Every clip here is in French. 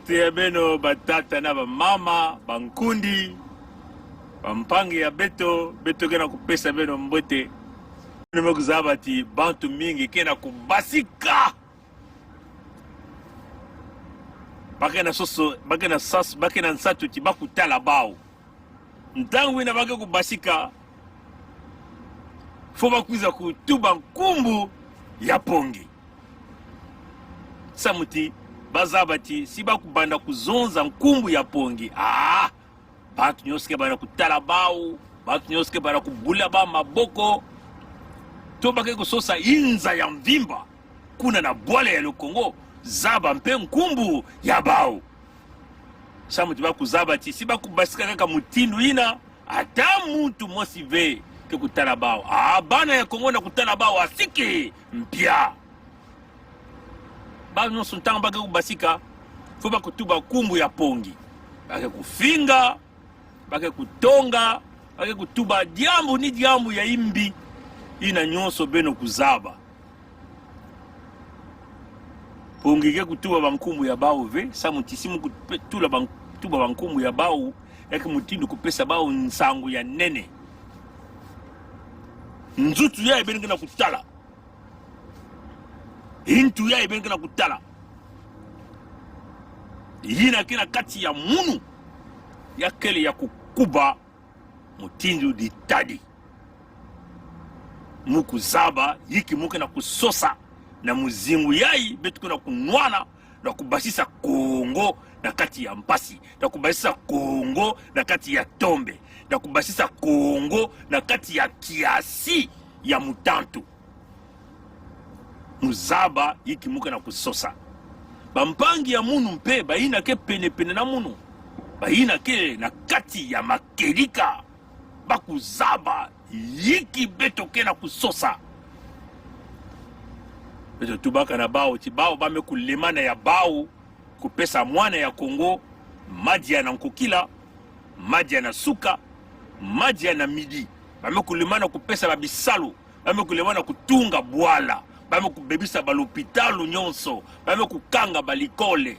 bato ya beno batata na bamama bankundi bampangi ya beto kena kupesa beno mbote nime kuzala bati bantu mingi kena kubasika bakena soso bakena sas bakena nsatu ti bakutala bao ntangu ina bake kubasika fo bakwiza kutuba nkumbu ya pongi samuti bazabati si bakubanda kuzonza nkumbu ya pongi bantu nyoske bana kutala bao bantu nyoske bana kubula ba maboko to bake kusosa inza ya mvimba kuna na bwale ya Kongo zaba mpe nkumbu ya bao samuti bakuzabati si bakubasika kaka mutindu ina ata muntu mosive ke kutala bao bana ya Kongo na kutala bao asiki mpya ba nyonso ntango bake kubasika fo bakutuba kumbu ya pongi bake kufinga bake kutonga bake kutuba diambu ni diambu ya imbi ina nyonso beno kuzaba pongi ke kutuba bankumbu ya bao ve samutisimu kutula bankutuba bankumbu ya bao yake mutindu kupesa bao nsangu ya nene nzutu ya ibeni kena kutala intu ya ibeni kena kutala yina kena kati ya munu ya kele ya kukuba mutindu ditadi muku zaba yiki muke na kusosa na muzingu yai betu kuna kunwana na kubasisa Kongo na kati ya mpasi na kubasisa Kongo na kati ya tombe na kubasisa Kongo na kati ya kiasi ya mutantu muzaba yiki muke na kusosa bampangi ya munu mpe baina ke pene na munu baina ke na kati ya makelika bakuzaba yiki beto ke na kusosa beto tubaka na bao ti bao bame kulemana ya bao kupesa mwana ya Kongo madia na nkokila madia na suka madia na midi bame kulemana kupesa babisalo bame kulemana kutunga bwala bame kubebisa balopitalu nyonso bame kukanga balikole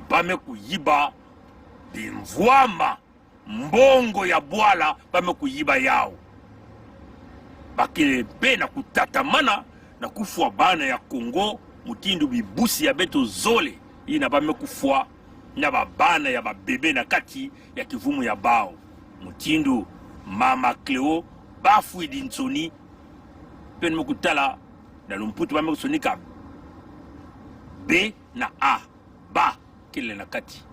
bame kuyiba bimvwama mbongo ya bwala bame kuyiba yao bakile pe na kutatamana na kufwa bana ya Kongo mutindu bibusi ya beto zole ina bame kufwa na babana ya babebe na kati ya kivumu ya bao mutindu mama Cleo bafu idinsoni pen mukutala na lumputu bame kusonika B na A ba kile na kati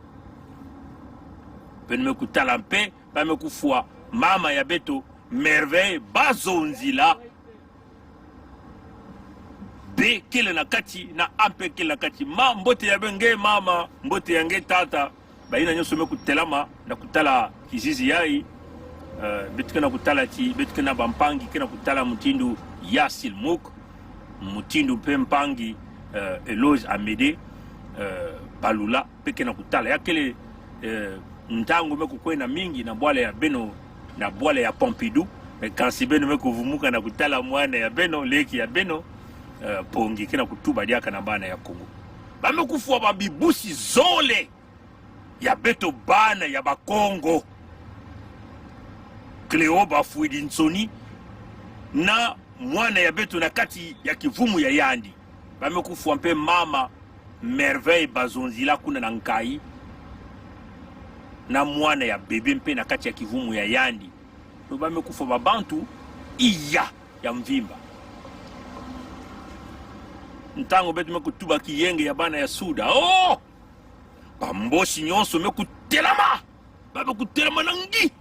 pen mukutala mpe bame kufwa mama ya beto merveille bazonzila B kile na kati na ampe kile na kati mbote ya benge mama mbote yange tata baina nyonso me kutelama na kutala kizizi yai betuke na kutala ti betuke na bampangi kena kutala mutindu ya silmuk mutindu pe mpangi Eloge Amede balula peke na kutala ya kele ntango me kukwena mingi na bwale ya beno na bwale ya Pompidou kansi beno me kuvumuka na kutala mwana ya beno leki ya beno pongi kena kutuba diaka na bana ya Kongo bame kufwa babibusi zole ya beto bana ya bakongo Cleo bafuidi nsoni na mwana ya beto na kati ya kivumu ya yandi bame kufwa mpe mama merveille bazonzila kuna na nkai na mwana ya bebe mpe na kati ya kivumu ya yandi no bame kufwa babantu iya ya mvimba ntango betu me kutuba kiyenge ya bana ya suda bamboshi nyonso me kutelama babe kutelama na ngi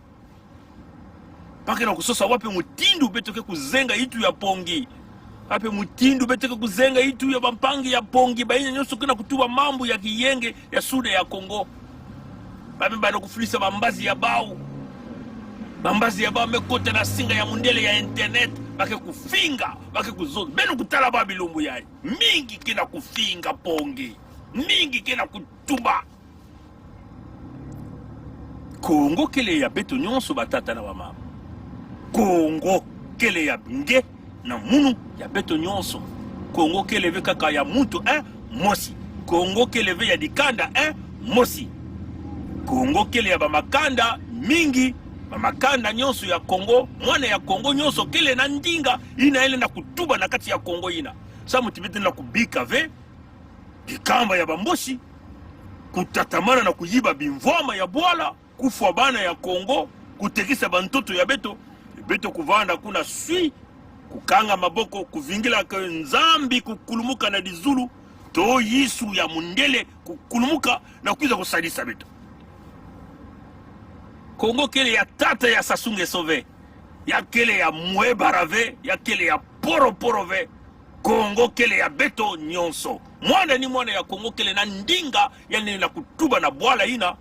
pake na kusosa wape mutindu betu ke kuzenga itu ya pongi wape mutindu betu ke kuzenga itu ya bampangi ya pongi baina nyonso kena kutuba mambo ya kiyenge ya suda ya Kongo babe bana kufulisa bambazi ya bao mekota na singa ya mundele ya internet bake kufinga bake kuzoza beno kutala ba bilumbu yayi mingi kena kufinga pongi mingi kena kutuba Kongo kele ya beto nyonso batata na bamama Kongo kele ya binge na munu ya beto nyonso Kongo kele vekaka ya mutu mosi Kongo kele ve ya dikanda mosi. Kongo kele ya bamakanda mingi, bamakanda nyonso ya Kongo, mwana ya Kongo nyonso kele na ndinga ina ele na kutuba na kati ya Kongo ina. Sa mutibete na kubika ve dikamba ya bamboshi, kutatamana na kuyiba bimvwama ya bwala, kufwa bana ya Kongo, kutekisa bantoto ya beto, beto kuvanda kuna sui, kukanga maboko, kuvingila ke nzambi, kukulumuka na dizulu, to yisu ya mundele, kukulumuka na kuiza kusadisa beto. Kongo kele ya tata ya Sasunge Sove, ya kele ya Mwebarave, ya kele ya Poro ve, Kongo kele ya beto nyonso. Mwana ni mwana ya Kongo kele na ndinga, yani na kutuba na bwala ina.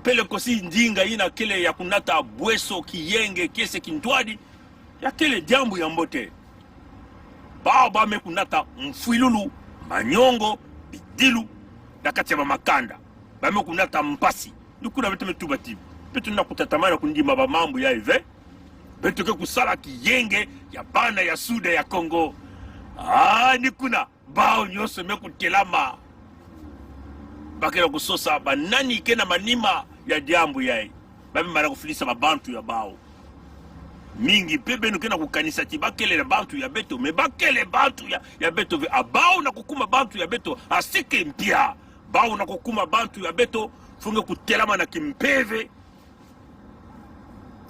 Pele kosi ndinga ina kele ya kunata bweso, kiyenge, kese, kintwadi, ya kele jambu ya mbote. Baba me kunata mfuilulu, manyongo, bidilu, na kati ya makanda. Bame kunata mpasi. Nukuna beto metuba tibu. Beto na kutatamana kundima ba mambu ya ive. Beto ke kusala kiyenge ya bana ya suda ya Kongo. Nikuna bao nyonso meku telama. Bakela kusosa banani kena manima ya diambu yai. Babi mara kufilisa mabantu ya bao. Mingi pebe nukena kukanisa tibakele na bantu ya beto. Mebakele bantu ya beto ve. Abao na kukuma bantu ya beto. Asike mpia. Bao na kukuma bantu ya beto. Funge kutelama na kimpeve.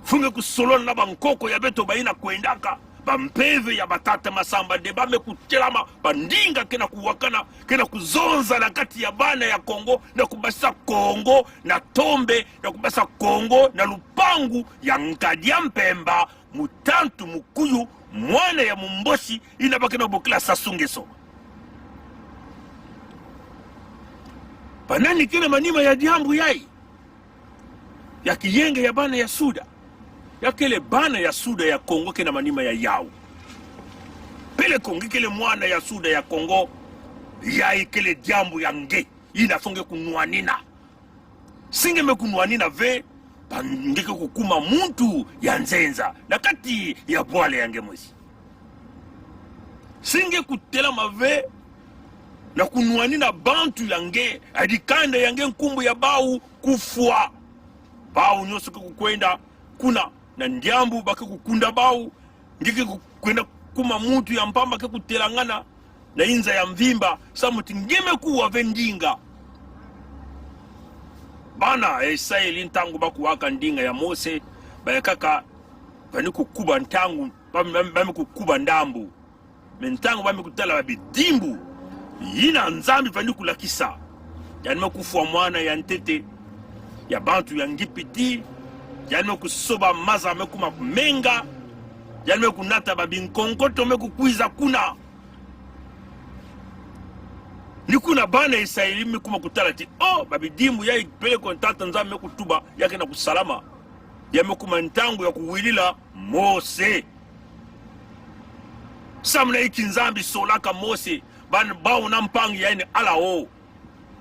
Funge kusolona na bankoko ya beto baina kuendaka. Bampeve ya batata masamba de bame kutelama. Bandinga kena kuwakana. Kena kuzonza na kati ya bana ya Kongo. Na kubasa Kongo na Tombe. Na kubasa Kongo na Lupangu ya Nkadia Mpemba. Mutantu Mukuyu. Mwana ya Mumboshi. Inabaki na Bokila Sasunge Soma. Banani kena manima ya diambu yai. Ya kiyenge ya bana ya suda. Ya kele bana ya suda ya Kongo kena manima ya yao. Pele Kongo kele mwana ya suda ya Kongo. Yai kele diambu ya nge. Inafonge kunuanina. Singe me kunuanina ve. Pandike kukuma muntu ya nzenza. Na kati ya bwale ya nge mwezi. Singe kutela mave. Na kunuanina bantu yange, adikanda yange nkumbu ya bau kufua. Bau nyoso kukwenda kuna na ndiambu bake kukunda bau. Ngike kukwenda kuma mutu ya mpamba ke kutelangana na inza ya mvimba. Samuti ngeme kuwa vendinga. Bana Israeli ntangu baku waka ndinga ya Mose. Bayakaka bani kukuba ntangu, bami kukuba ndambu. Mentangu bami kutala babidimbu. Yina nzambi vani kulakisa. Yanime kufua mwana ya ntete. Ya bantu ya ngipiti. Yanime kusoba maza mekuma kumenga. Yanime kunata babi nkonkoto meku kuiza kuna. Nikuna bana Israeli mekuma kutala ti. Babi dimbu ya ikpele kontata nzambi meku tuba. Yake na kusalama. Ya mekuma ntangu ya kuwilila Mose. Samuna iki nzambi solaka Mose. Bao na mpangi yaini ala o.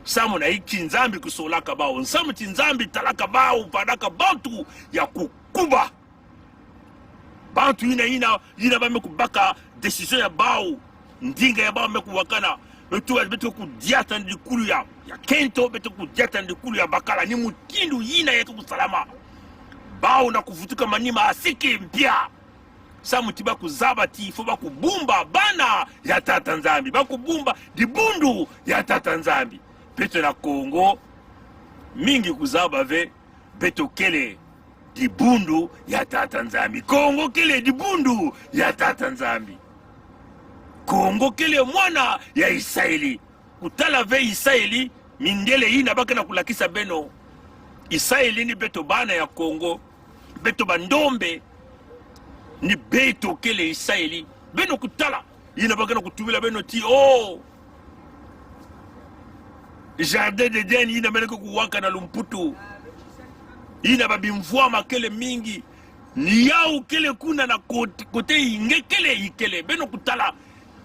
Samu na iki nzambi kusolaka bao. Samu ti nzambi talaka bao. Padaka bantu ya kukuba. Bantu ina bame kubaka decision ya bao. Ndinga ya bao meku wakana. Betu kudiata ndikulu ya kento. Betu kudiata ndikulu ya bakala. Ni mutindu ina yetu kusalama. Bao na kufutuka manima asike mpia. Samu tiba kuzaba tifo bakubumba bana ya tata nzambi. Bakubumba dibundu ya tata nzambi. Peto na Kongo mingi kuzaba ve beto kele dibundu ya tata nzambi. Kongo kele dibundu ya tata nzambi. Kongo kele mwana ya Israeli. Kutala ve Israeli mindele ina baka na kulakisa beno. Israeli ni beto bana ya Kongo. Beto bandombe. Ni beto kele Israeli. Beno kutala. Yina bagana kutubila beno ti. Jardin de Den yina meneko kuwaka na Lumputu. Yina babimvua kele mingi. Ni yao kele kuna na kote inge kele ikele. Beno kutala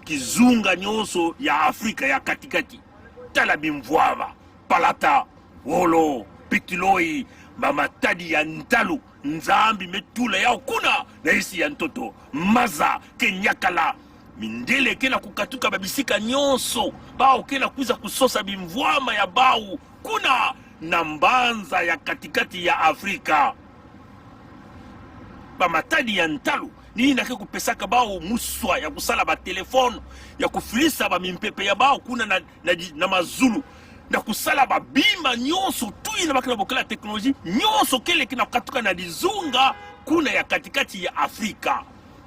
kizunga nyonso ya Afrika ya katikati. Tala bimvuava. Palata. Wolo. Pitiloi. Mamatadi ya ntalu. Nzambi metula yao kuna na isi ya ntoto. Maza, Kenyakala, mindele kena kukatuka babisika nyonso bao kena kuza kusosa bimvwama ya bau kuna na mbanza ya katikati ya Afrika bamatadi ya ntalo ni nake kupesaka bao muswa ya kusala ba telefone ya kufilisa ba mimpepe ya bao kuna na mazulu na kusala ba bima nyonso tu ina bakina bokela teknoloji nyonso kele kina kukatuka na dizunga kuna ya katikati ya Afrika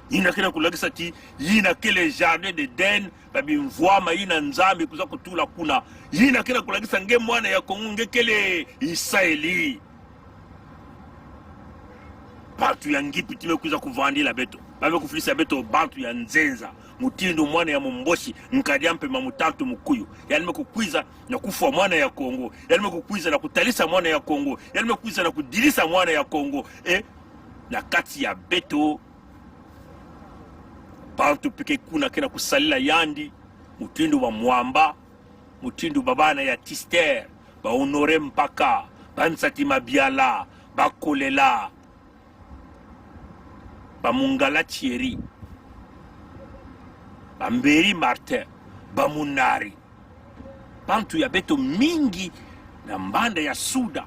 ina kena kulagisa ti ina kele jardin de den babi mvwama ina nzambi kuza kutula kuna ina kena kulagisa nge mwana ya Kongo nge kele Israeli bantu ya ngipi time kuza kuvandila beto babe kufilisa beto bantu ya nzenza mutindo mwana ya momboshi nkadiampe mamutatu mukuyu yani mekukwiza na kufwa mwana ya Kongo yani mekukwiza na kutalisa mwana ya Kongo yani mekukwiza na kudilisa mwana ya Kongo na kati ya beto bantu peke kuna kena kusalila yandi mutindo wa mwamba mutindo babana ya Tister ba honore mpaka bansati mabiala bakolela bamungala Thierry bamberi Martin bamunari bantu ya beto mingi na mbanda ya Suda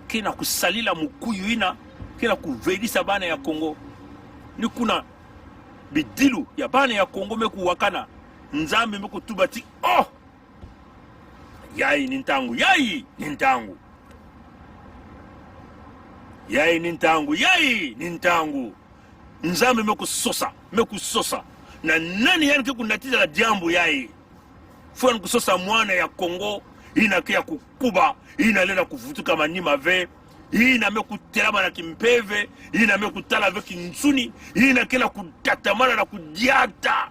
kena kusalila mukuyu ina kena kuvedisa bana ya Kongo ni kuna bidilu ya bana ya Kongo meku wakana nzambe meku tubati yayi nintangu yayi nintangu yayi nintangu yayi nintangu nzambe meku sosa na nani yani ke kunatiza la jambo yayi fwana kusosa mwana ya Kongo ina kia kukuba ina lena kuvutuka manima ve ina mekutelama na kimpeve ina mekutala ve kinsuni ina kila kutatamana na kudiata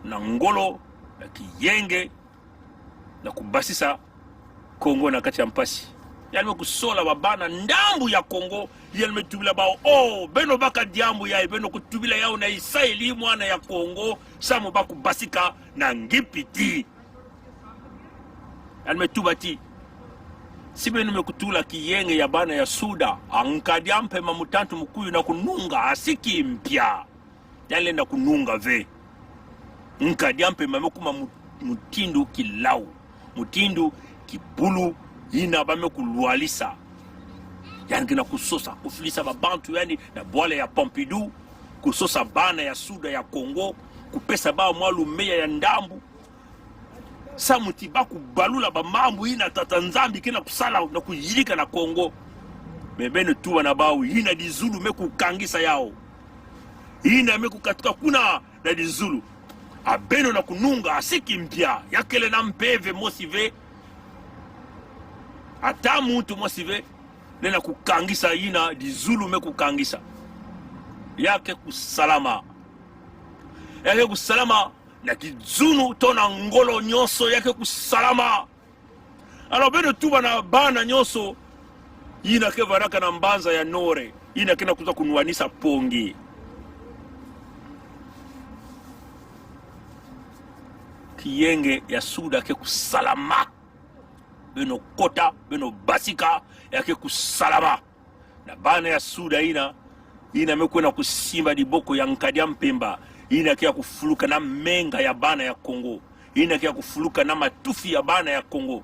na ngolo na kiyenge na kubasisa Kongo na kati ya mpasi yani mekusola babana ndambu ya Kongo yani metubila bao beno baka diambu ya beno kutubila yao na Israeli mwana ya Kongo samo baku basika na ngipiti yani metubati sibenu mekutula kiyenge ya bana ya Suda ankadiampe mamutantu mukuyu na kununga asiki mpya yani na kununga ve nkadiampe mamekuma mutindu kilau mutindu kibulu ina bamekulualisa yani kina kusosa kufilisa babantu yani na bwale ya Pompidou kusosa bana ya Suda ya Kongo kupesa bao mwalu meya ya ndambu samuti baku balula ba mambu ina tata nzambi kena kusala na kujilika na Kongo mebene tuwa na bao ina dizulu meku kangisa yao ina meku katika kuna na dizulu abeno na kununga asiki mpya yakele na mpeve mosive ata muntu mosive nena kukangisa ina dizulu meku kangisa yake kusalama na kizunu tona ngolo nyoso yake kusalama alo beno tuba na bana nyoso ina ke varaka na mbanza ya nore ina kena kuza kunuanisa pongi kiyenge ya Suda ke kusalama beno kota beno basika yake kusalama na bana ya Suda ina mekwena kusimba diboko ya nkadia mpemba ina kia kufuluka na menga ya bana ya Kongo ina kia kufuluka na matufi ya bana ya Kongo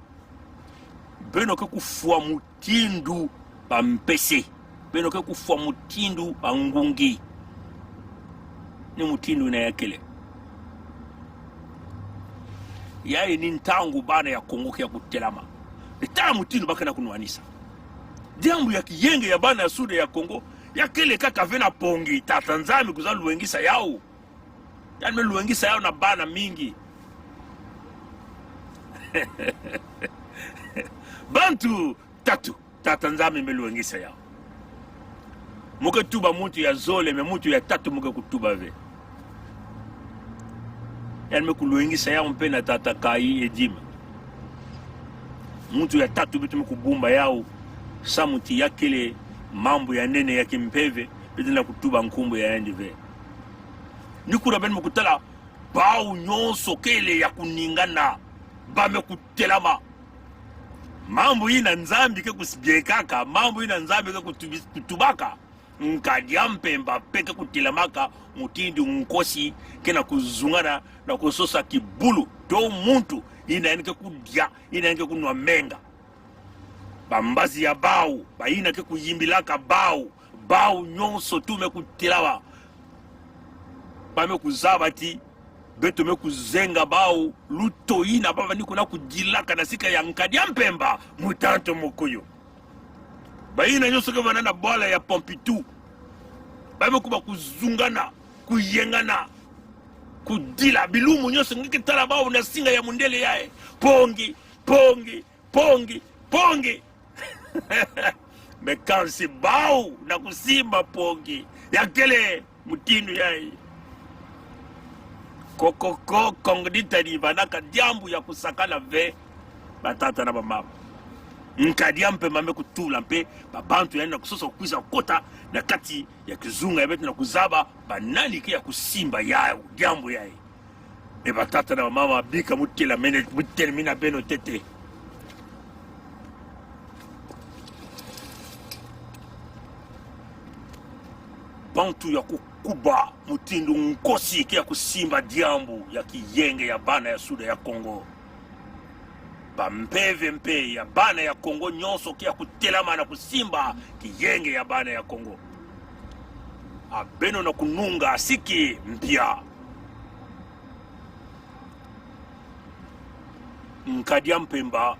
beno ke kufua mutindu ba mpese beno ke kufua mutindu ba ngungi ni mutindu na yakele yaye ni ntangu bana ya Kongo kia kutelama etala mutindu baka na kunuanisa jambu ya kiyenge ya bana ya Suda ya Kongo yakele kaka vena pongi tata nzambi kuza luengisa yao yani me luengisa yao na bana mingi bantu tatu tata nzambi me luengisa yao muke tuba mutu ya zole me mutu ya tatu muke kutuba ve yani me kuluengisa yao mpe na tata kai ejima mutu ya tatu bitu me kubumba yao samuti yakele mambo ya nene ya kimpeve bidina kutuba nkumbu ya yandi ve nikura ben mukutala bao nyonso kele ya kuningana bame kutelama mambo ina nzambi ke kusibiekaka mambo ina nzambi ke kutubaka nkadia mpemba peke kutelamaka mutindi nkosi kena kuzungana na kusosa kibulu to muntu inaenike kudia inaenike kunwa menga bambazi ya bau baina ke kuyimbilaka bau nyonso tume kutelawa bame kuzaba ti beto me kuzenga bau luto ina baba ni kuna kujilaka na sika ya nkadia mpemba mutanto mokoyo baina nyonso ke banana bola ya Pompidou bame kuba kuzungana kuyengana kudila bilumu nyonso ngike tala bau na singa ya mundele yae pongi mekansi bau na kusimba pongi yakele mutindu yae kokoko kongditani banaka diambu ya kusakala ve batata na bamama nkadia mpemba me kutula mpe babantu yana kusosa kuisa kota na kati ya kizunga yabetu na kuzaba banani ke ya kusimba yae diambu yae e batata na bamama bika mutela mene mutermina beno tete bantu ya kukuba mutindu nkosi ke ya kusimba diambu ya kiyenge ya bana ya suda ya Kongo bampeve mpe ya bana ya Kongo nyonso ke ya kutelama na kusimba kiyenge ya bana ya Kongo abeno na kununga asiki mpya nkadia mpemba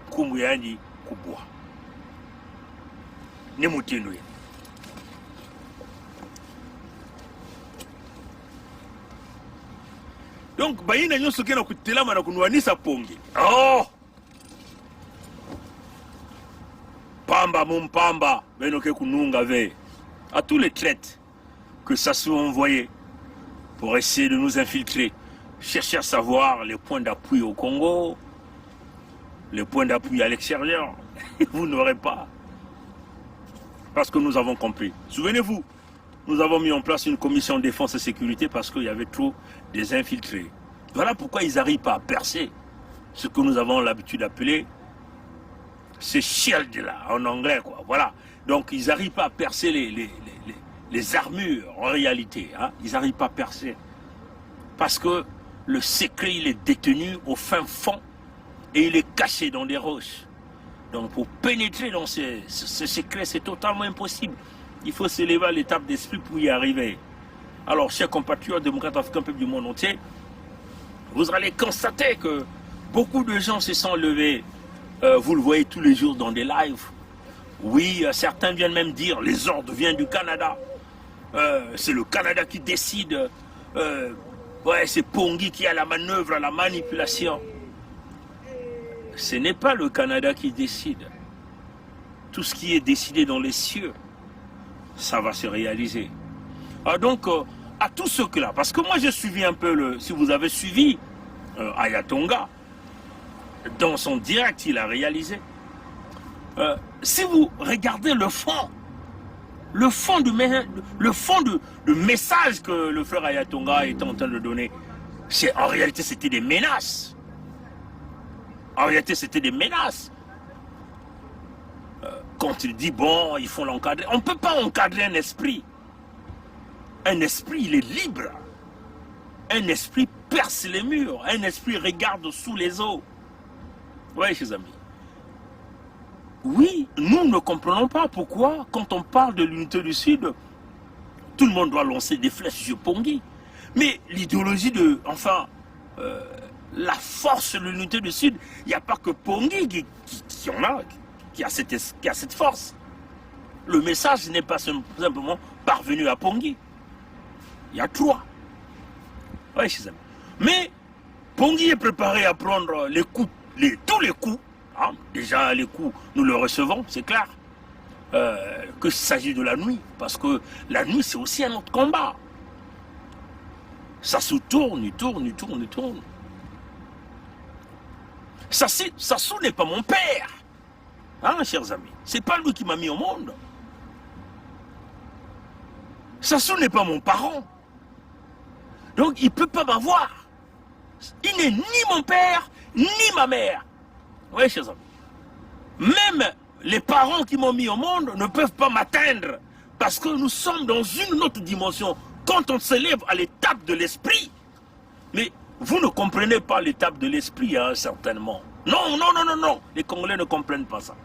kumbu yani kubwa ni mutindu ya donc baina nyonso kena kutelama na kunwanisa pongi pamba mumpamba beno ke kununga ve à tous les traites que ça soit envoyé pour essayer de nous infiltrer, chercher à savoir les points d'appui au Congo, les points d'appui à l'extérieur. Vous n'aurez pas. Parce que nous avons compris. Souvenez-vous, nous avons mis en place une commission de défense et sécurité parce qu'il y avait trop des infiltrés. Voilà pourquoi ils n'arrivent pas à percer ce que nous avons l'habitude d'appeler ces shields là, en anglais quoi. Voilà. Donc ils n'arrivent pas à percer les armures en réalité. Hein. Ils n'arrivent pas à percer. Parce que le secret il est détenu au fin fond et il est caché dans des roches. Donc pour pénétrer dans ce secret, c'est totalement impossible. Il faut s'élever à l'étape d'esprit pour y arriver. Alors, chers compatriotes démocrates africains, peuple du monde entier, vous allez constater que beaucoup de gens se sont levés. Vous le voyez tous les jours dans des lives. Oui, certains viennent même dire les ordres viennent du Canada. C'est le Canada qui décide. Ouais, c'est Pongi qui a la manœuvre, la manipulation. Ce n'est pas le Canada qui décide. Tout ce qui est décidé dans les cieux, ça va se réaliser. Donc, à tous ceux-là, parce que moi j'ai suivi un peu, si vous avez suivi Ayatonga, dans son direct, il a réalisé. Si vous regardez le fond du message que le frère Ayatonga était en train de donner, en réalité c'était des menaces. En réalité c'était des menaces. Quand il dit, bon, il faut l'encadrer. On ne peut pas encadrer un esprit. Un esprit, il est libre. Un esprit perce les murs. Un esprit regarde sous les eaux. Oui, chers amis. Oui, nous ne comprenons pas pourquoi, quand on parle de l'unité du Sud, tout le monde doit lancer des flèches sur Pongi. Mais l'idéologie de... Enfin, la force de l'unité du Sud, il n'y a pas que Pongi qui en a... qui a cette force. Le message n'est pas simplement parvenu à Pongi. Il y a trois. Oui, chers amis. Mais Pongi est préparé à prendre les coups, tous les coups. Hein. Déjà, les coups, nous les recevons, c'est clair. Que s'agit de la nuit. Parce que la nuit, c'est aussi un autre combat. Ça se tourne, il tourne. Sassou n'est pas mon père. Hein, chers amis, c'est pas lui qui m'a mis au monde. Sassou n'est pas mon parent. Donc il ne peut pas m'avoir. Il n'est ni mon père, ni ma mère. Oui, chers amis. Même les parents qui m'ont mis au monde ne peuvent pas m'atteindre Parce que nous sommes dans une autre dimension. Quand on s'élève à l'étape de l'esprit, mais vous ne comprenez pas l'étape de l'esprit, hein, certainement. Non, non, non, non, non. Les Congolais ne comprennent pas ça.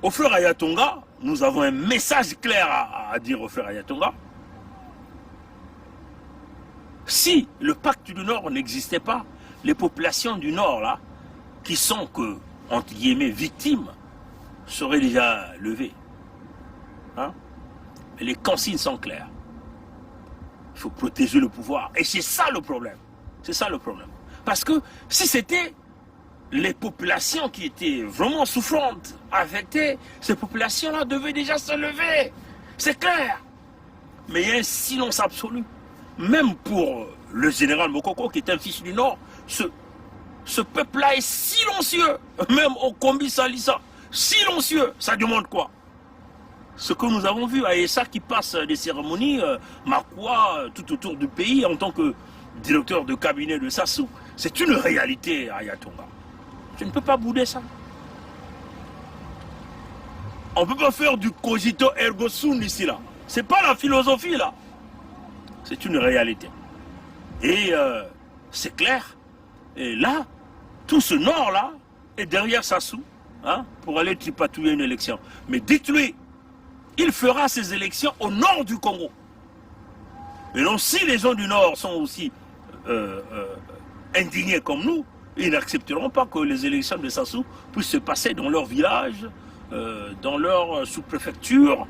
Au frère Ayatonga, nous avons un message clair à dire au frère Ayatonga. Si le pacte du Nord n'existait pas, les populations du Nord, là, qui sont que, entre guillemets, victimes, seraient déjà levées. Hein? Mais les consignes sont claires. Il faut protéger le pouvoir. Et c'est ça le problème. C'est ça le problème. Parce que si c'était les populations qui étaient vraiment souffrantes, affectées, ces populations-là devaient déjà se lever. C'est clair. Mais il y a un silence absolu. Même pour le général Mokoko, qui est un fils du Nord, ce peuple-là est silencieux. Même au Kombi Salissa, silencieux. Ça demande quoi? Ce que nous avons vu à Essa qui passe des cérémonies, Makwa, tout autour du pays, en tant que directeur de cabinet de Sassou, c'est une réalité à Ayatonga. Tu ne peux pas bouder ça. On ne peut pas faire du cogito ergo sum ici là. C'est pas la philosophie là. C'est une réalité. Et c'est clair. Et là, tout ce nord là est derrière Sassou, hein, pour aller tripatouiller une élection. Mais dites-lui, il fera ces élections au nord du Congo. Et donc si les gens du nord sont aussi indignés comme nous, ils n'accepteront pas que les élections de Sassou puissent se passer dans leur village, dans leur sous-préfecture,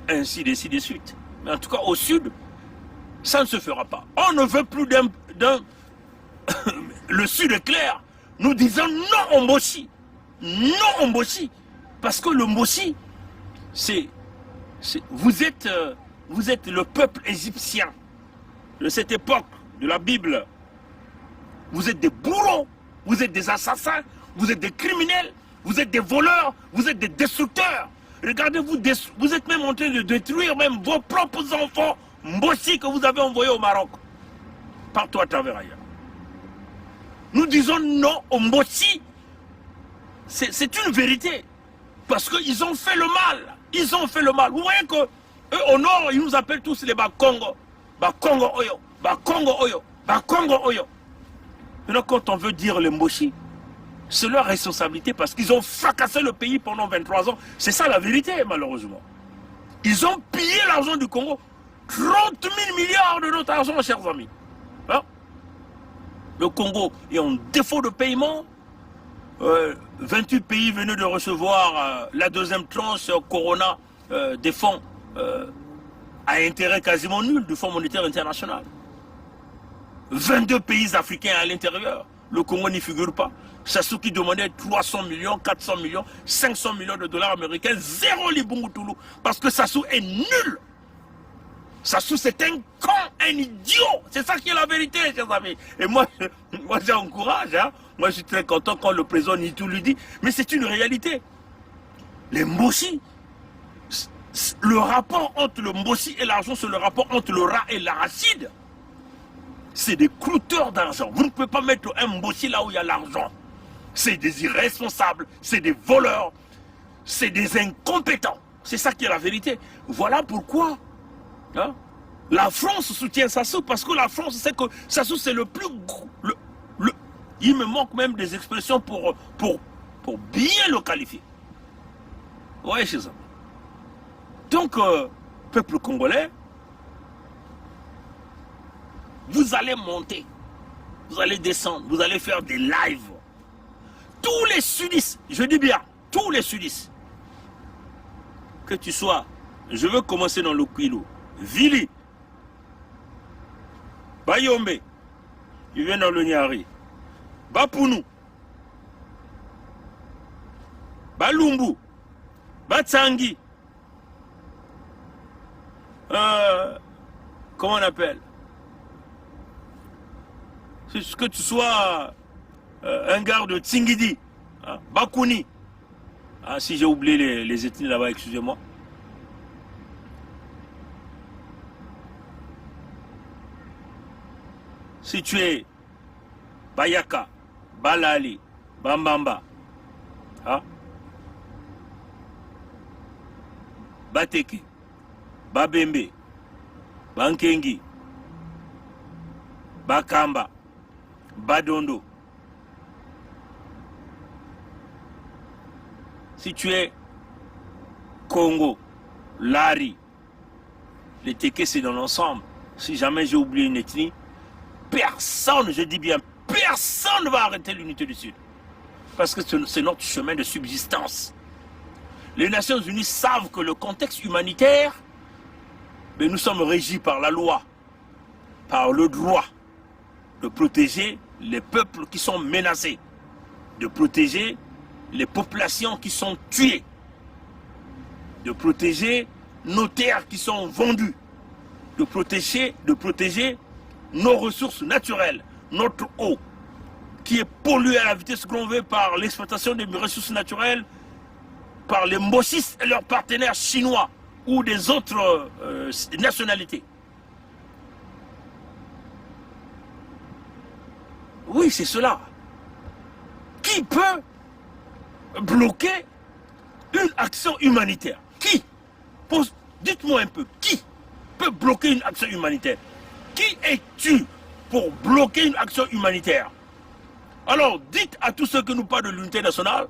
ainsi de suite. Mais en tout cas, au sud, ça ne se fera pas. On ne veut plus d'un... Le sud est clair. Nous disons non au Mboshi. Non au Mboshi. Parce que le Mboshi, vous êtes le peuple égyptien de cette époque de la Bible. Vous êtes des bourreaux, vous êtes des assassins, vous êtes des criminels, vous êtes des voleurs, vous êtes des destructeurs. Regardez, vous êtes même en train de détruire même vos propres enfants Mboshi que vous avez envoyés au Maroc. Partout à travers ailleurs. Nous disons non au Mboshi. C'est une vérité. Parce qu'ils ont fait le mal. Ils ont fait le mal. Vous voyez que eux, au nord, ils nous appellent tous les Bakongo. Bakongo Oyo. Bakongo Oyo. Bakongo Oyo. Maintenant, quand on veut dire les Mboshi, c'est leur responsabilité parce qu'ils ont fracassé le pays pendant 23 ans. C'est ça la vérité, malheureusement. Ils ont pillé l'argent du Congo. 30 000 milliards de notre argent, chers amis. Hein? Le Congo est en défaut de paiement. 28 pays venaient de recevoir la deuxième tranche Corona des fonds à intérêt quasiment nul du Fonds monétaire international. 22 pays africains à l'intérieur. Le Congo n'y figure pas. Sassou qui demandait 300 millions, 400 millions, 500 millions de dollars américains, zéro Libungu-Toulou. Parce que Sassou est nul. Sassou, c'est un con, un idiot. C'est ça qui est la vérité, chers amis. Et moi j'encourage. Hein. Moi, je suis très content quand le président Nitou lui dit. Mais c'est une réalité. Les Mboshi, le rapport entre le Mboshi et l'argent, c'est le rapport entre le rat et l'arachide. C'est des crouteurs d'argent. Vous ne pouvez pas mettre un Mboshi là où il y a l'argent. C'est des irresponsables, c'est des voleurs, c'est des incompétents. C'est ça qui est la vérité. Voilà pourquoi hein, la France soutient Sassou, parce que la France sait que Sassou c'est le plus gros. Il me manque même des expressions pour bien le qualifier. Ouais, chez eux. Donc, peuple congolais, vous allez monter, vous allez descendre, vous allez faire des lives. Tous les sudistes, je dis bien, tous les sudistes, que tu sois, je veux commencer dans le Kwilu, Vili, Bayombe, il vient dans le Nyari, Bapounou, Balumbu, Batsangi, comment on appelle? Que tu sois un gars de Tsingidi, hein, Bakouni, ah, si j'ai oublié les ethnies là-bas, excusez-moi. Si tu es Bayaka, Balali, Bambamba, hein, Bateke, Babembe, Bankengi, Bakamba, Badondo. Si tu es Congo, Lari, les Téké c'est dans l'ensemble. Si jamais j'ai oublié une ethnie, personne, je dis bien, personne ne va arrêter l'unité du Sud. Parce que c'est notre chemin de subsistance. Les Nations Unies savent que le contexte humanitaire, mais nous sommes régis par la loi, par le droit de protéger les peuples qui sont menacés, de protéger les populations qui sont tuées, de protéger nos terres qui sont vendues, de protéger nos ressources naturelles, notre eau, qui est polluée à la vitesse grand V par l'exploitation des ressources naturelles, par les Mbossis et leurs partenaires chinois ou des autres nationalités. Oui, c'est cela. Qui peut bloquer une action humanitaire? Qui? Dites-moi un peu, qui peut bloquer une action humanitaire? Qui es-tu pour bloquer une action humanitaire? Alors, dites à tous ceux qui nous parlent de l'unité nationale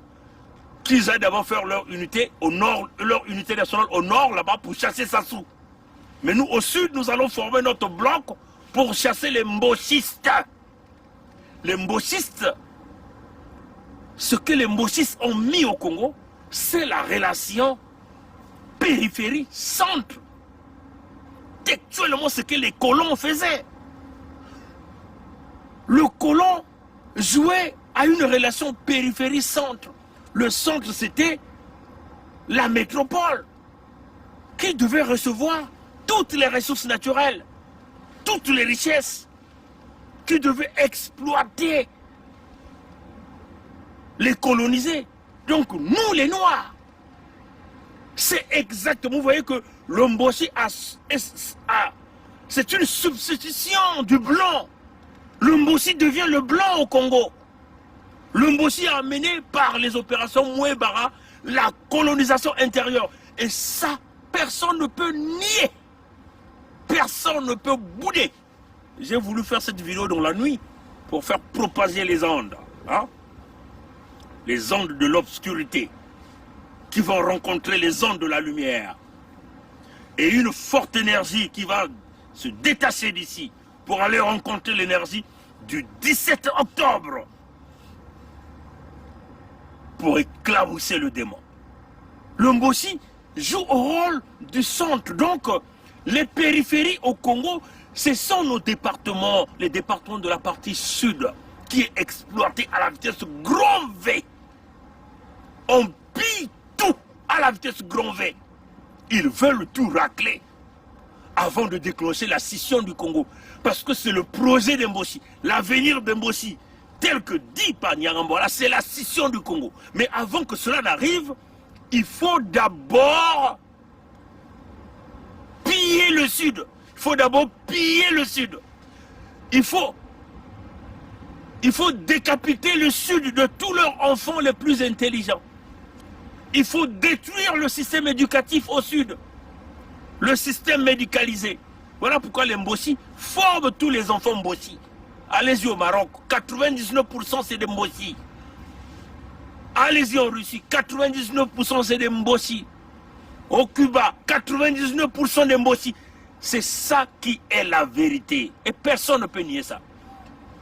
qu'ils aillent d'abord faire leur unité au nord, leur unité nationale au nord, là-bas, pour chasser Sassou. Mais nous, au sud, nous allons former notre bloc pour chasser les mbochistes. Les mbochistes, ce que les mbochistes ont mis au Congo, c'est la relation périphérie-centre. Textuellement, ce que les colons faisaient. Le colon jouait à une relation périphérie-centre. Le centre, c'était la métropole qui devait recevoir toutes les ressources naturelles, toutes les richesses, qui devait exploiter les colonisés. Donc nous, les Noirs, c'est exactement, vous voyez que le Mboshi c'est une substitution du blanc. Le Mboshi devient le blanc au Congo. Le Mboshi a amené par les opérations Mouébara la colonisation intérieure. Et ça, personne ne peut nier. Personne ne peut bouder. J'ai voulu faire cette vidéo dans la nuit pour faire propager les ondes. Hein? Les ondes de l'obscurité qui vont rencontrer les ondes de la lumière. Et une forte énergie qui va se détacher d'ici pour aller rencontrer l'énergie du 17 octobre pour éclabousser le démon. Le Mboshi joue au rôle du centre. Donc, les périphéries au Congo, ce sont nos départements, les départements de la partie sud, qui est exploité à la vitesse grand V. On pille tout à la vitesse grand V. Ils veulent tout racler avant de déclencher la scission du Congo. Parce que c'est le projet d'Mboshi, l'avenir d'Mboshi, tel que dit par Nyarambola, c'est la scission du Congo. Mais avant que cela n'arrive, il faut d'abord piller le Sud. Il faut d'abord piller le Sud. Il faut décapiter le Sud de tous leurs enfants les plus intelligents. Il faut détruire le système éducatif au Sud. Le système médicalisé. Voilà pourquoi les Mbossi forment tous les enfants Mbossi. Allez-y au Maroc, 99% c'est des Mbossi. Allez-y en Russie, 99% c'est des Mbossi. Au Cuba, 99% des Mbossi. C'est ça qui est la vérité. Et personne ne peut nier ça.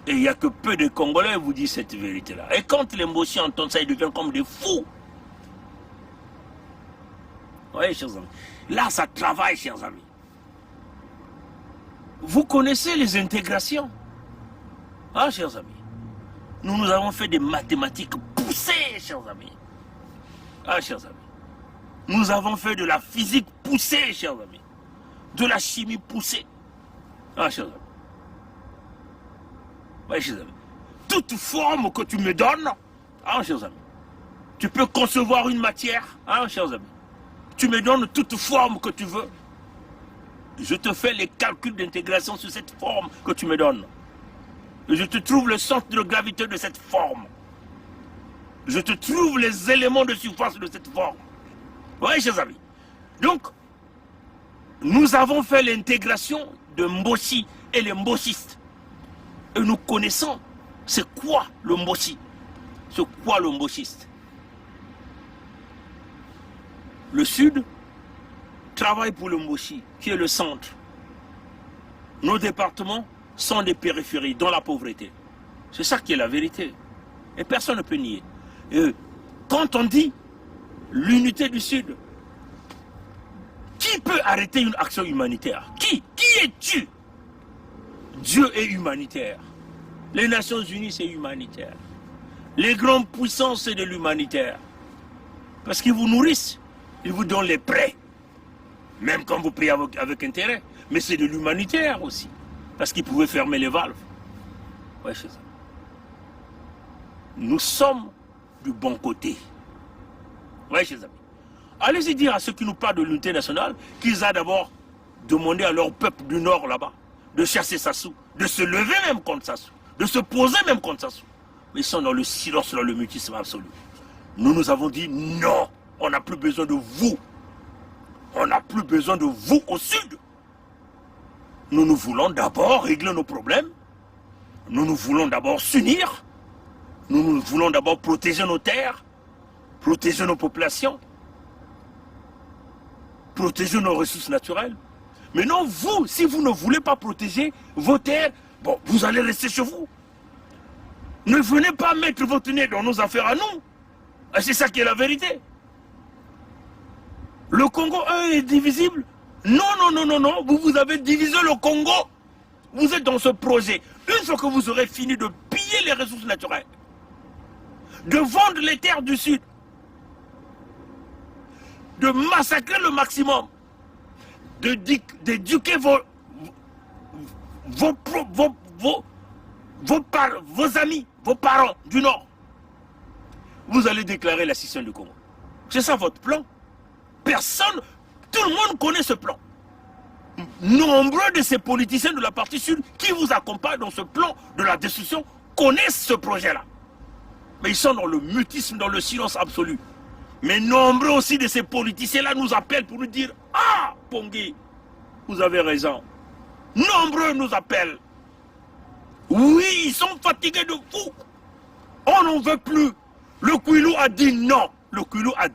Et il n'y a que peu de Congolais qui vous disent cette vérité-là. Et quand les Mbossi entendent ça, ils deviennent comme des fous. Oui, chers amis. Là, ça travaille, chers amis. Vous connaissez les intégrations. Ah, chers amis. Nous avons fait des mathématiques poussées, chers amis. Ah, chers amis. Nous avons fait de la physique poussée, chers amis. De la chimie poussée. Ah, chers amis. Oui, chers amis. Toute forme que tu me donnes, ah, chers amis. Tu peux concevoir une matière, ah, chers amis. Tu me donnes toute forme que tu veux. Je te fais les calculs d'intégration sur cette forme que tu me donnes. Je te trouve le centre de gravité de cette forme. Je te trouve les éléments de surface de cette forme. Oui, chers amis. Donc, nous avons fait l'intégration de Mboshi et les Mboshistes. Et nous connaissons c'est quoi le Mboshi, c'est quoi le Mboshiste. Le Sud travaille pour le Mboshi, qui est le centre. Nos départements sont des périphéries, dans la pauvreté. C'est ça qui est la vérité. Et personne ne peut nier. Et quand on dit l'unité du Sud, qui peut arrêter une action humanitaire? Qui es-tu? Dieu est humanitaire. Les Nations Unies, c'est humanitaire. Les grandes puissances, c'est de l'humanitaire. Parce qu'ils vous nourrissent, ils vous donnent les prêts. Même quand vous payez avec intérêt. Mais c'est de l'humanitaire aussi. Parce qu'ils pouvaient fermer les valves. Ouais, c'est ça. Nous sommes du bon côté. Ouais, chers amis. Allez-y dire à ceux qui nous parlent de l'unité nationale qu'ils aient d'abord demandé à leur peuple du Nord là-bas de chasser Sassou, de se lever même contre Sassou, de se poser même contre Sassou. Mais ils sont dans le silence, dans le mutisme absolu. Nous avons dit non, on n'a plus besoin de vous. On n'a plus besoin de vous au Sud. Nous voulons d'abord régler nos problèmes. Nous voulons d'abord s'unir. Nous voulons d'abord protéger nos terres, protéger nos populations, protéger nos ressources naturelles. Mais non, vous, si vous ne voulez pas protéger vos terres, bon, vous allez rester chez vous. Ne venez pas mettre votre nez dans nos affaires à nous. C'est ça qui est la vérité. Le Congo, est divisible. Non, vous avez divisé le Congo. Vous êtes dans ce projet. Une fois que vous aurez fini de piller les ressources naturelles, de vendre les terres du Sud, de massacrer le maximum, d'éduquer vos amis, vos parents du Nord, vous allez déclarer la scission du Congo. C'est ça votre plan. Personne, tout le monde connaît ce plan. Nombreux de ces politiciens de la partie Sud qui vous accompagnent dans ce plan de la destruction connaissent ce projet-là. Mais ils sont dans le mutisme, dans le silence absolu. Mais nombreux aussi de ces politiciens-là nous appellent pour nous dire « Ah, Pongui, vous avez raison. » Nombreux nous appellent. Oui, ils sont fatigués de vous. On n'en veut plus. Le Kouilou a dit non. Le Kouilou a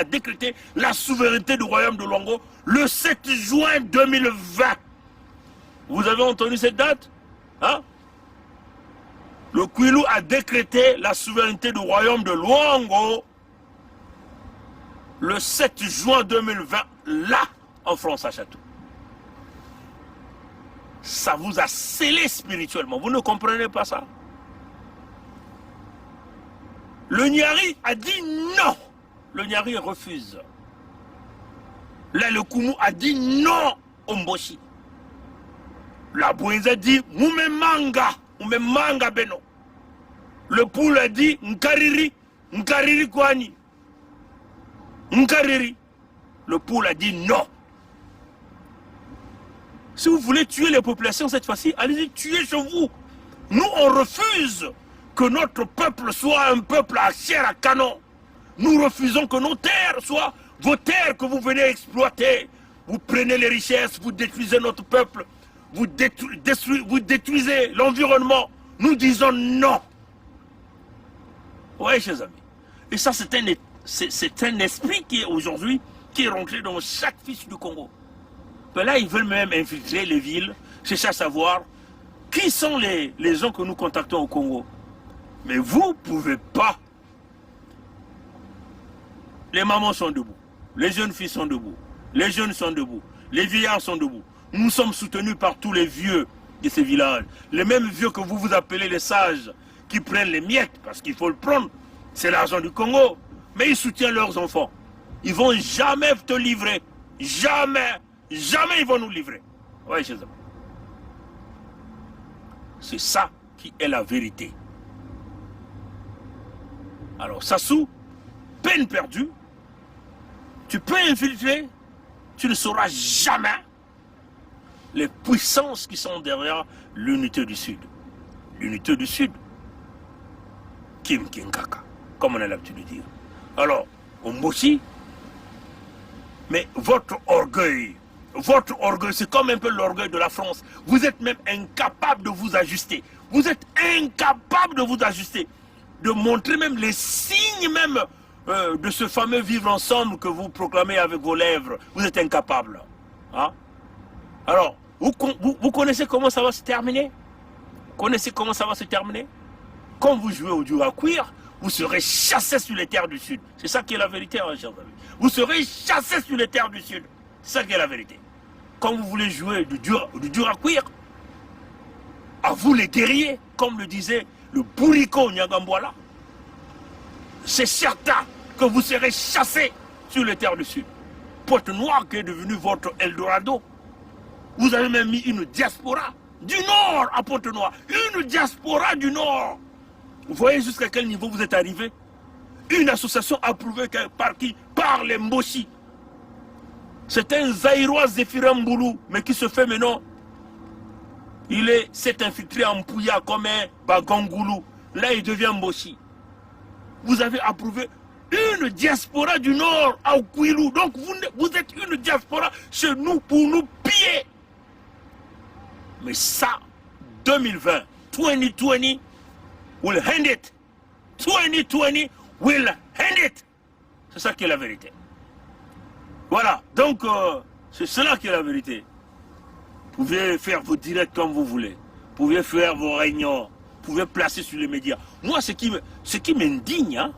décrété la souveraineté du royaume de Luango le 7 juin 2020. Vous avez entendu cette date? Hein? Le Kouilou a décrété la souveraineté du royaume de Luango le 7 juin 2020, là, en France, à Château. Ça vous a scellé spirituellement. Vous ne comprenez pas ça? Le Nyari a dit non. Le Nyari refuse. Là, le Koumou a dit non au Mboshi. La Bouenza dit Moumemanga Beno. Le Poule a dit Nkariri Kwani. Nkariri. Le Poule a dit non. Si vous voulez tuer les populations cette fois-ci, allez-y, tuez chez vous. Nous, on refuse que notre peuple soit un peuple à chair à canon. Nous refusons que nos terres soient vos terres que vous venez exploiter. Vous prenez les richesses, vous détruisez notre peuple, vous détruisez l'environnement. Nous disons non. Oui, chers amis. Et ça, c'est un esprit qui est aujourd'hui, qui est rentré dans chaque fils du Congo. Mais là, ils veulent même infiltrer les villes, chercher à savoir qui sont les gens que nous contactons au Congo. Mais vous ne pouvez pas. Les mamans sont debout, les jeunes filles sont debout, les jeunes sont debout, les vieillards sont debout. Nous sommes soutenus par tous les vieux de ces villages. Les mêmes vieux que vous appelez les sages, qui prennent les miettes, parce qu'il faut le prendre. C'est l'argent du Congo. Mais ils soutiennent leurs enfants. Ils ne vont jamais te livrer. Jamais. Jamais ils vont nous livrer. Oui, chers amis. C'est ça qui est la vérité. Alors, Sassou, peine perdue, tu peux infiltrer, tu ne sauras jamais les puissances qui sont derrière l'unité du Sud. L'unité du Sud, Kim Kinkaka, comme on a l'habitude de dire. Alors, au Mboshi, Mais votre orgueil, c'est comme un peu l'orgueil de la France. Vous êtes même incapable de vous ajuster. Vous êtes incapable de vous ajuster. De montrer même les signes même de ce fameux vivre ensemble que vous proclamez avec vos lèvres. Vous êtes incapable. Hein? Alors, vous connaissez comment ça va se terminer? Connaissez comment ça va se terminer? Quand vous jouez au dur à cuire, vous serez chassé sur les terres du Sud. C'est ça qui est la vérité, hein, chers amis. Vous serez chassé sur les terres du Sud. C'est ça qui est la vérité. Quand vous voulez jouer du dur à cuire, à vous les guerriers, comme le disait le bourrico Nyagambwala, c'est certain que vous serez chassés sur les terres du Sud. Pointe-Noire qui est devenu votre Eldorado. Vous avez même mis une diaspora du Nord à Pointe-Noire. Une diaspora du Nord. Vous voyez jusqu'à quel niveau vous êtes arrivé? Une association approuvée par qui? Par les Mboshi. C'est un Zaïrois Zéphirin Mboulou, mais qui se fait maintenant. Il s'est infiltré en Pouya comme un Bagangoulou. Là, il devient Mboshi. Vous avez approuvé une diaspora du Nord à Oukwilou. Donc, vous êtes une diaspora chez nous pour nous piller. Mais ça, 2020, 2020 will hand it. 2020 will hand it. C'est ça qui est la vérité. Voilà, donc c'est cela qui est la vérité. Vous pouvez faire vos directs comme vous voulez. Vous pouvez faire vos réunions. Vous pouvez placer sur les médias. Moi, ce qui m'indigne,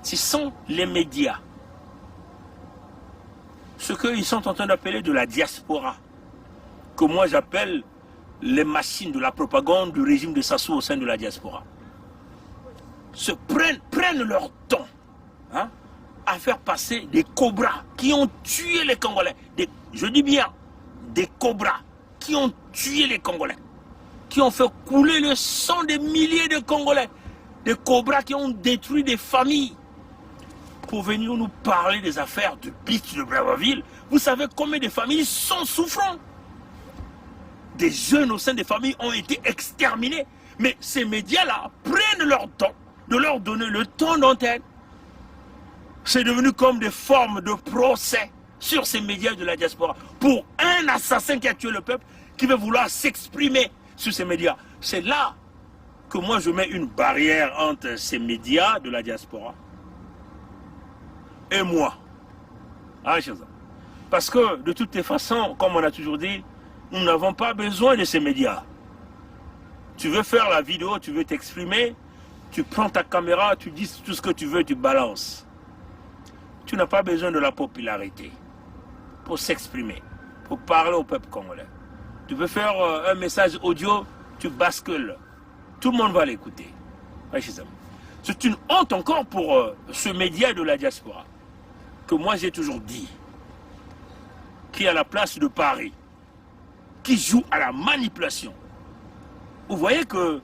ce sont les médias. Ce qu'ils sont en train d'appeler de la diaspora. Que moi j'appelle les machines de la propagande du régime de Sassou au sein de la diaspora. Prennent leur temps à faire passer des cobras qui ont tué les Congolais. Je dis bien, des cobras qui ont tué les Congolais. Qui ont fait couler le sang des milliers de Congolais. Des cobras qui ont détruit des familles. Pour venir nous parler des affaires du pitch de Brazzaville. Vous savez combien de familles sont souffrantes. Des jeunes au sein des familles ont été exterminés. Mais ces médias-là prennent leur temps de leur donner le temps d'antenne. C'est devenu comme des formes de procès sur ces médias de la diaspora. Pour un assassin qui a tué le peuple, qui veut vouloir s'exprimer sur ces médias. C'est là que moi je mets une barrière entre ces médias de la diaspora et moi. Parce que de toutes les façons, comme on a toujours dit, nous n'avons pas besoin de ces médias. Tu veux faire la vidéo, tu veux t'exprimer, tu prends ta caméra, tu dis tout ce que tu veux, tu balances. Tu n'as pas besoin de la popularité pour s'exprimer, pour parler au peuple congolais. Tu veux faire un message audio, tu bascules. Tout le monde va l'écouter. C'est une honte encore pour ce média de la diaspora, que moi j'ai toujours dit, qui est à la place de Paris, qui joue à la manipulation. Vous voyez que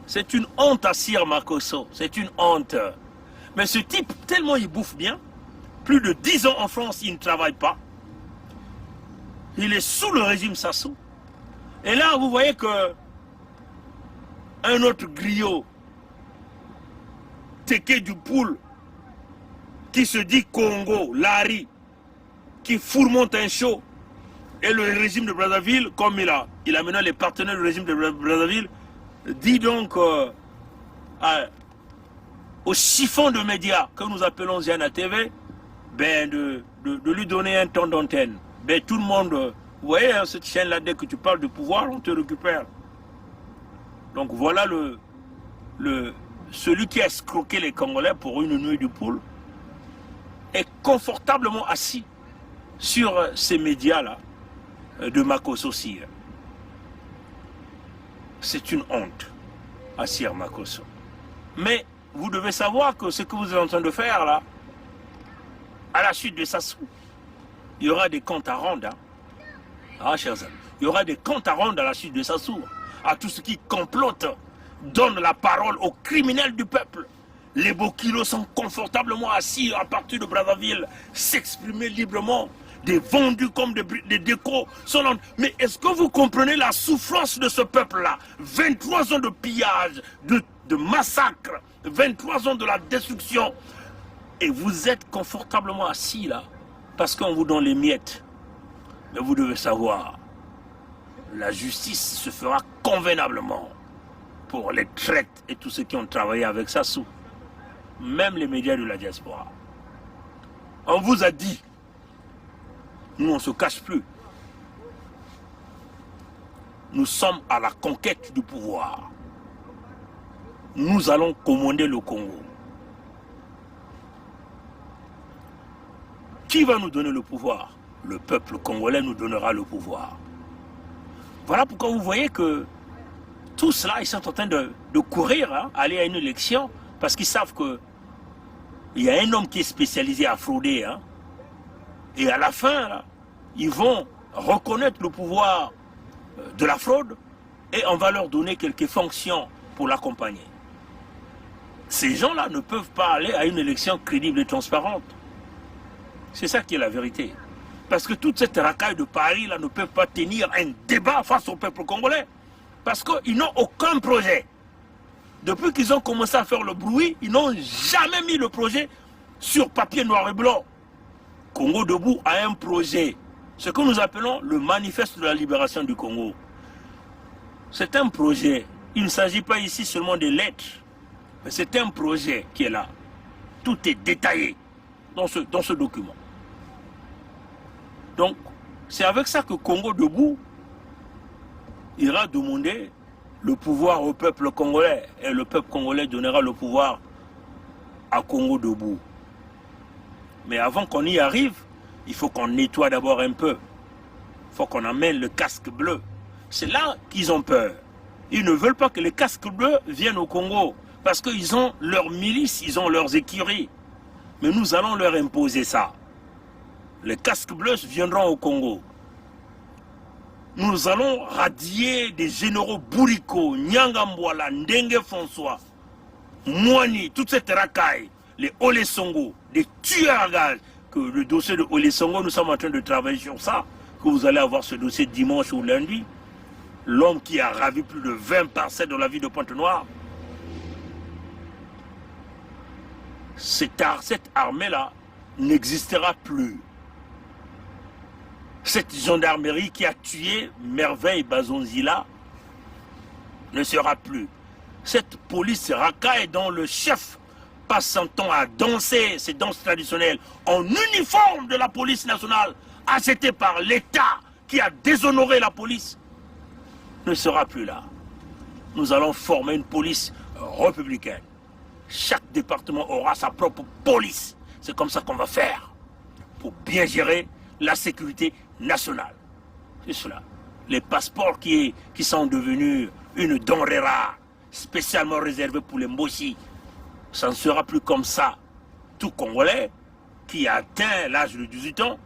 c'est une honte à Sir Makosso, c'est une honte. Mais ce type, tellement il bouffe bien, plus de 10 ans en France, il ne travaille pas. Il est sous le régime Sassou. Et là, vous voyez que un autre griot, Teke du Poule, qui se dit Congo, Lari, qui fourmonte un show, et le régime de Brazzaville, comme il a maintenant les partenaires du régime de Brazzaville, dit donc au chiffon de médias que nous appelons Ziana TV, ben de lui donner un temps d'antenne. Ben tout le monde, vous voyez, cette chaîne-là, dès que tu parles de pouvoir, on te récupère. Donc voilà celui qui a escroqué les Congolais pour une nuit de poule, est confortablement assis sur ces médias-là de Makosso Sir. C'est une honte à Sir Makosso. Mais vous devez savoir que ce que vous êtes en train de faire là, à la suite de Sassou, il y aura des comptes à rendre. Chers amis, il y aura des comptes à rendre à la suite de Sassou. À tous ceux qui complotent, donnent la parole aux criminels du peuple. Les Bokilos sont confortablement assis à partir de Brazzaville, s'exprimer librement. Des vendus comme des décos. Mais est-ce que vous comprenez la souffrance de ce peuple-là? 23 ans de pillage, de massacre, 23 ans de la destruction. Et vous êtes confortablement assis là, parce qu'on vous donne les miettes. Mais vous devez savoir, la justice se fera convenablement pour les traites et tous ceux qui ont travaillé avec Sassou. Même les médias de la diaspora. On vous a dit, nous on ne se cache plus. Nous sommes à la conquête du pouvoir. Nous allons commander le Congo. Qui va nous donner le pouvoir? Le peuple congolais nous donnera le pouvoir. Voilà pourquoi vous voyez que tout cela, ils sont en train de courir, hein, aller à une élection, parce qu'ils savent qu'il y a un homme qui est spécialisé à frauder. Hein, et à la fin, là, ils vont reconnaître le pouvoir de la fraude et on va leur donner quelques fonctions pour l'accompagner. Ces gens-là ne peuvent pas aller à une élection crédible et transparente. C'est ça qui est la vérité. Parce que toute cette racaille de Paris là, ne peut pas tenir un débat face au peuple congolais. Parce qu'ils n'ont aucun projet. Depuis qu'ils ont commencé à faire le bruit, ils n'ont jamais mis le projet sur papier noir et blanc. Congo Debout a un projet. Ce que nous appelons le manifeste de la libération du Congo. C'est un projet. Il ne s'agit pas ici seulement des lettres. Mais c'est un projet qui est là. Tout est détaillé dans ce document. Donc, c'est avec ça que Congo Debout ira demander le pouvoir au peuple congolais. Et le peuple congolais donnera le pouvoir à Congo Debout. Mais avant qu'on y arrive, il faut qu'on nettoie d'abord un peu. Il faut qu'on amène le casque bleu. C'est là qu'ils ont peur. Ils ne veulent pas que les casques bleus viennent au Congo. Parce qu'ils ont leurs milices, ils ont leurs écuries. Mais nous allons leur imposer ça. Les casques bleus viendront au Congo. Nous allons radier des généraux Bouriko, Nyangambwala, Ndenge François, Mouani, toute cette racaille, les Olé Songo, des tueurs à gages. Que le dossier de Olé Songo, nous sommes en train de travailler sur ça, que vous allez avoir ce dossier dimanche ou lundi. L'homme qui a ravi plus de 20 parcelles dans la ville de Pointe-Noire. Cette armée-là n'existera plus. Cette gendarmerie qui a tué Merveille Bazonzila ne sera plus. Cette police racaille dont le chef passe son temps à danser ces danses traditionnelles en uniforme de la police nationale, achetée par l'État qui a déshonoré la police, ne sera plus là. Nous allons former une police républicaine. Chaque département aura sa propre police. C'est comme ça qu'on va faire pour bien gérer la sécurité nationale. C'est cela. Les passeports qui sont devenus une denrée rare, spécialement réservée pour les Mbossi, ça ne sera plus comme ça. Tout Congolais qui a atteint l'âge de 18 ans,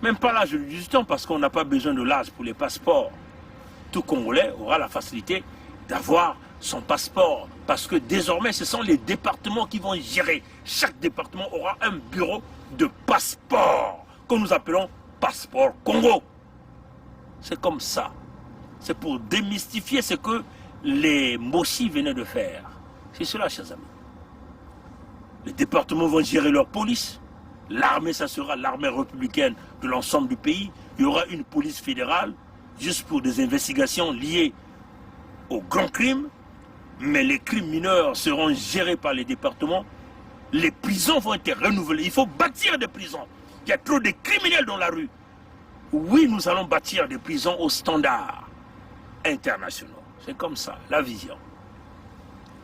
même pas l'âge de 18 ans parce qu'on n'a pas besoin de l'âge pour les passeports. Tout Congolais aura la facilité d'avoir son passeport parce que désormais ce sont les départements qui vont gérer. Chaque département aura un bureau de passeport que nous appelons passeport Congo. C'est comme ça. C'est pour démystifier ce que les Mbossi venaient de faire. C'est cela, chers amis. Les départements vont gérer leur police. L'armée, ça sera l'armée républicaine de l'ensemble du pays. Il y aura une police fédérale juste pour des investigations liées aux grands crimes. Mais les crimes mineurs seront gérés par les départements. Les prisons vont être renouvelées. Il faut bâtir des prisons. Il y a trop de criminels dans la rue. Oui, nous allons bâtir des prisons aux standards internationaux. C'est comme ça, la vision.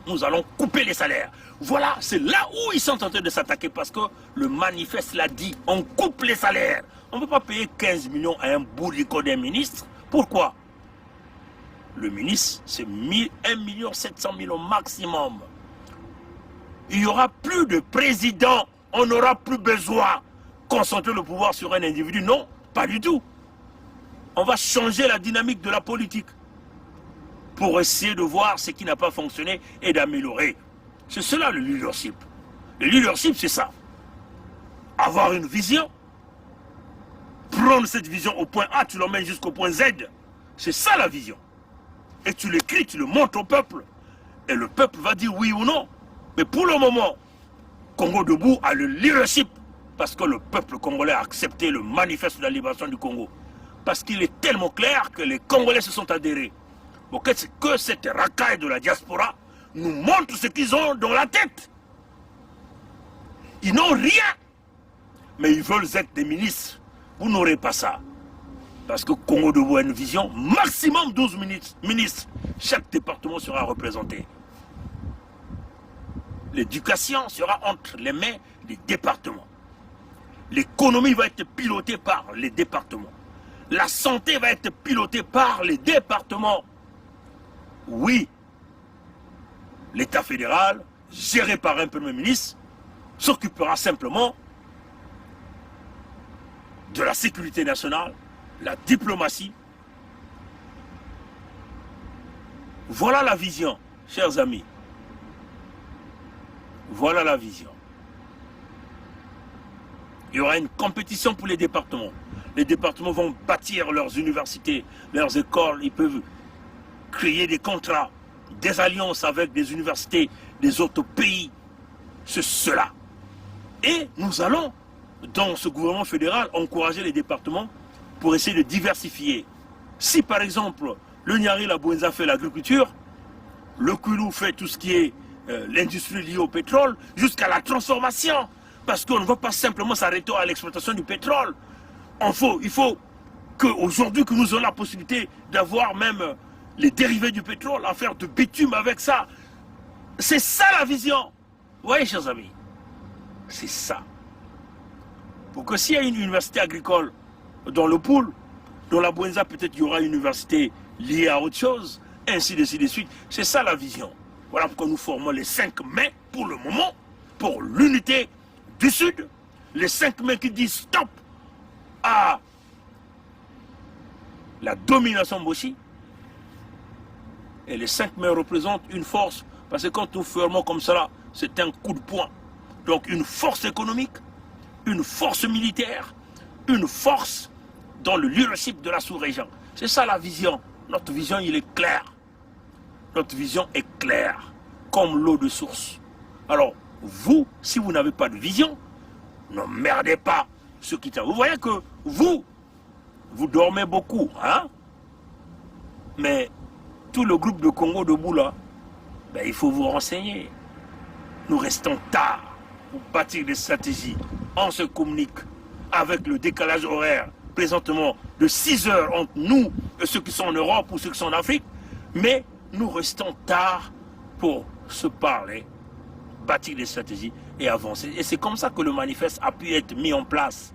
Nous allons couper les salaires. Voilà, c'est là où ils sont en train de s'attaquer parce que le manifeste l'a dit. On coupe les salaires. On ne peut pas payer 15 millions à un bourrico d'un ministre. Pourquoi? Le ministre, c'est 1 700 000 au maximum. Il n'y aura plus de président. On n'aura plus besoin de concentrer le pouvoir sur un individu. Non, pas du tout. On va changer la dynamique de la politique pour essayer de voir ce qui n'a pas fonctionné et d'améliorer. C'est cela le leadership. Le leadership, c'est ça. Avoir une vision, prendre cette vision au point A, tu l'emmènes jusqu'au point Z. C'est ça la vision. Et tu l'écris, tu le montres au peuple. Et le peuple va dire oui ou non. Mais pour le moment, Congo Debout a le leadership parce que le peuple congolais a accepté le manifeste de la libération du Congo. Parce qu'il est tellement clair que les Congolais se sont adhérés. Bon, que cette racaille de la diaspora nous montre ce qu'ils ont dans la tête. Ils n'ont rien, mais ils veulent être des ministres. Vous n'aurez pas ça. Parce que Congo Debout a une vision, maximum 12 ministres. Chaque département sera représenté. L'éducation sera entre les mains des départements. L'économie va être pilotée par les départements. La santé va être pilotée par les départements. Oui, l'État fédéral, géré par un Premier ministre, s'occupera simplement de la sécurité nationale, la diplomatie. Voilà la vision, chers amis. Voilà la vision. Il y aura une compétition pour les départements. Les départements vont bâtir leurs universités, leurs écoles. Ils peuvent créer des contrats, des alliances avec des universités des autres pays. C'est cela. Et nous allons, dans ce gouvernement fédéral, encourager les départements pour essayer de diversifier. Si par exemple, le Nyari la Bouenza fait l'agriculture, le Koulou fait tout ce qui est l'industrie liée au pétrole, jusqu'à la transformation. Parce qu'on ne va pas simplement s'arrêter à l'exploitation du pétrole. Il faut qu'aujourd'hui que nous ayons la possibilité d'avoir même les dérivés du pétrole, à faire de bitume avec ça. C'est ça la vision. Vous voyez, chers amis, c'est ça. Pour que s'il y a une université agricole dans le Poul, dans la Bouenza, peut-être qu'il y aura une université liée à autre chose, ainsi de suite. C'est ça la vision. Voilà pourquoi nous formons les 5 mains pour le moment, pour l'unité du Sud. Les 5 mains qui disent stop à la domination Boshi. Et les 5 mains représentent une force, parce que quand nous formons comme cela, c'est un coup de poing. Donc une force économique, une force militaire, une force dans le leadership de la sous-région. C'est ça la vision. Notre vision, il est clair. Notre vision est claire, comme l'eau de source. Alors, vous, si vous n'avez pas de vision, n'emmerdez pas ceux qui t'aiment. Vous voyez que vous dormez beaucoup, hein? Mais tout le groupe de Congo Debout là, ben, il faut vous renseigner. Nous restons tard pour bâtir des stratégies. On se communique avec le décalage horaire présentement de 6 heures entre nous et ceux qui sont en Europe ou ceux qui sont en Afrique. Mais nous restons tard pour se parler, bâtir des stratégies et avancer. Et c'est comme ça que le manifeste a pu être mis en place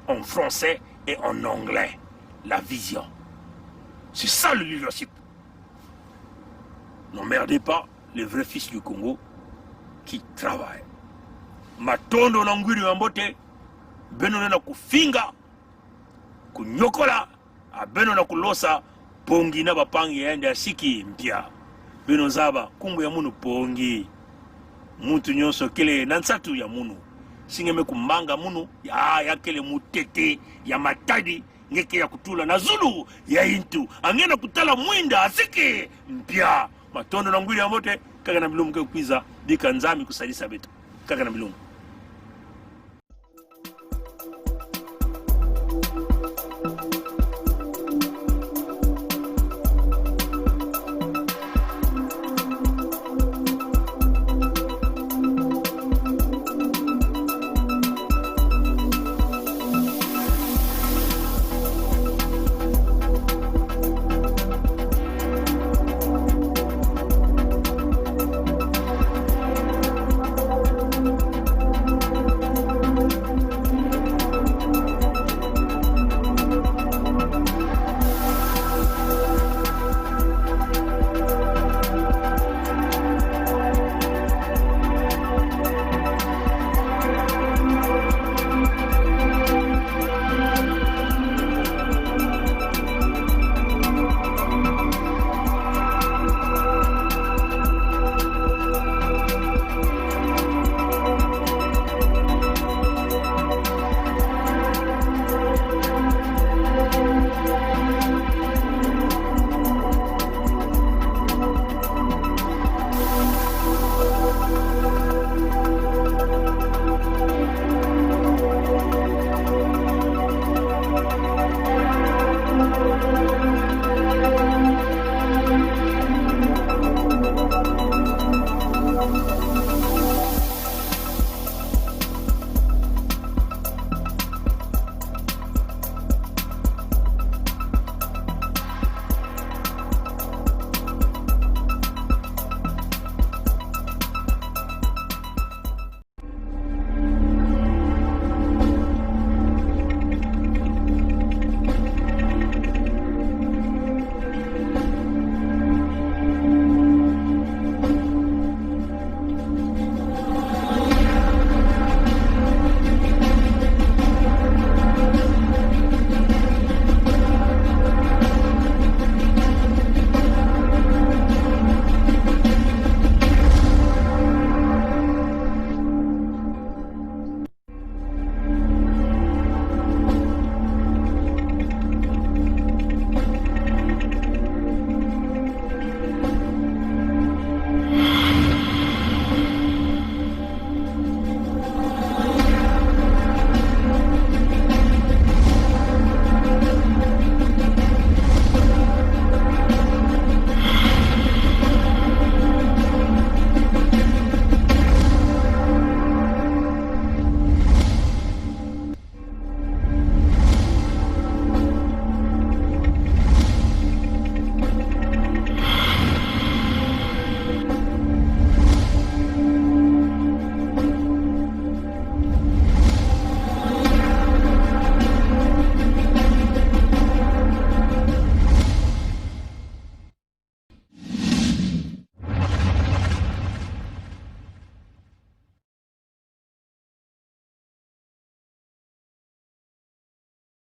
en français et en anglais. La vision. C'est ça le leadership. N'emmerdez pas les vrais fils du Congo qui travaillent. Matondo na ngwiri wambote, beno na kufinga, kunyokola, beno na kulosa, pongi na bapangi ya siki mpia. Beno zaba, kumbu ya munu pongi. Mutu nyonso kele nansatu ya munu. Singeme kumanga munu, ya kele mutete, ya matadi, ngeke ya kutula na zulu, ya intu. Angena kutala mwinda, asiki mpia. Matondo na ngwiri wambote, kaka na bilumu kekwiza, dika nzami kusalisa beto. Kaka na bilumu.